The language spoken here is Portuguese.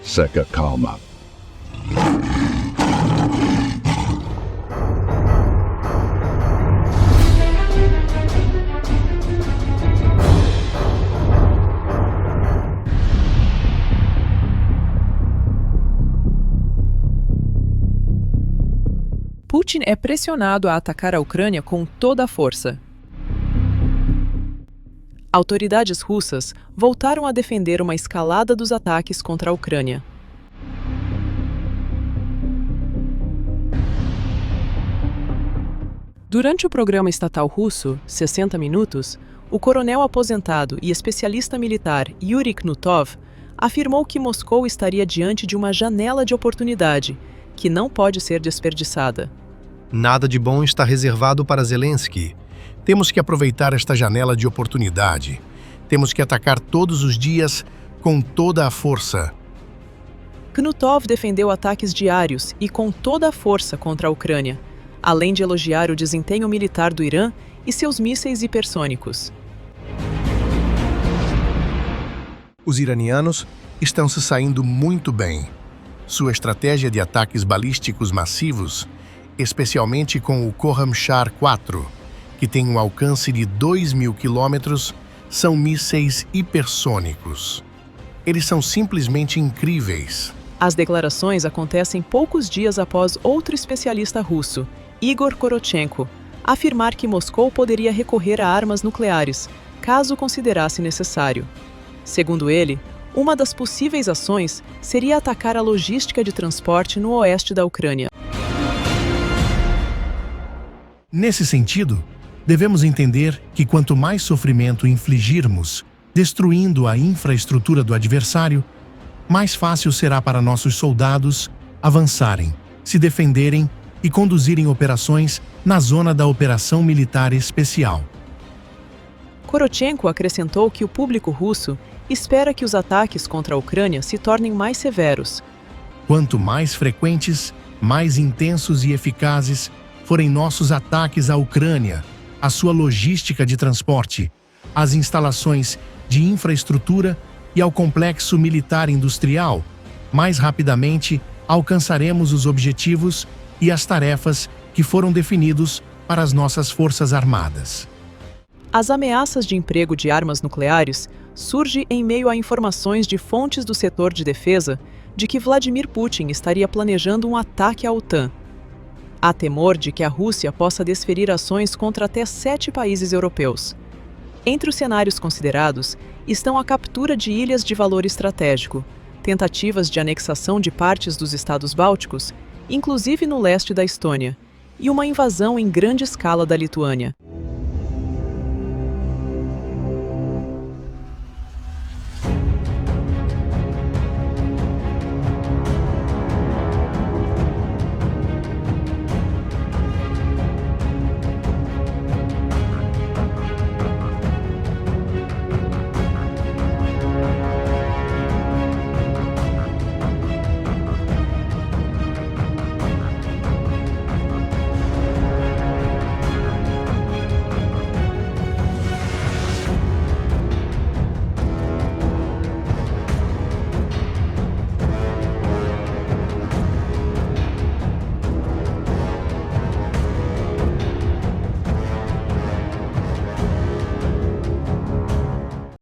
Seca calma. Putin é pressionado a atacar a Ucrânia com toda a força. Autoridades russas voltaram a defender uma escalada dos ataques contra a Ucrânia. Durante o programa estatal russo, 60 Minutos, o coronel aposentado e especialista militar Yuri Knutov afirmou que Moscou estaria diante de uma janela de oportunidade que não pode ser desperdiçada. Nada de bom está reservado para Zelensky. Temos que aproveitar esta janela de oportunidade. Temos que atacar todos os dias com toda a força. Knutov defendeu ataques diários e com toda a força contra a Ucrânia, além de elogiar o desempenho militar do Irã e seus mísseis hipersônicos. Os iranianos estão se saindo muito bem. Sua estratégia de ataques balísticos massivos, especialmente com o Khorramshahr-4, que tem um alcance de 2.000 quilômetros, são mísseis hipersônicos. Eles são simplesmente incríveis. As declarações acontecem poucos dias após outro especialista russo, Igor Korotchenko, afirmar que Moscou poderia recorrer a armas nucleares, caso considerasse necessário. Segundo ele, uma das possíveis ações seria atacar a logística de transporte no oeste da Ucrânia. Nesse sentido, devemos entender que quanto mais sofrimento infligirmos, destruindo a infraestrutura do adversário, mais fácil será para nossos soldados avançarem, se defenderem e conduzirem operações na zona da Operação Militar Especial. Korotchenko acrescentou que o público russo espera que os ataques contra a Ucrânia se tornem mais severos. Quanto mais frequentes, mais intensos e eficazes forem nossos ataques à Ucrânia, à sua logística de transporte, às instalações de infraestrutura e ao complexo militar industrial, mais rapidamente alcançaremos os objetivos e as tarefas que foram definidos para as nossas forças armadas. As ameaças de emprego de armas nucleares surgem em meio a informações de fontes do setor de defesa de que Vladimir Putin estaria planejando um ataque à OTAN. Há temor de que a Rússia possa desferir ações contra até 7 países europeus. Entre os cenários considerados estão a captura de ilhas de valor estratégico, tentativas de anexação de partes dos estados bálticos, inclusive no leste da Estônia, e uma invasão em grande escala da Lituânia.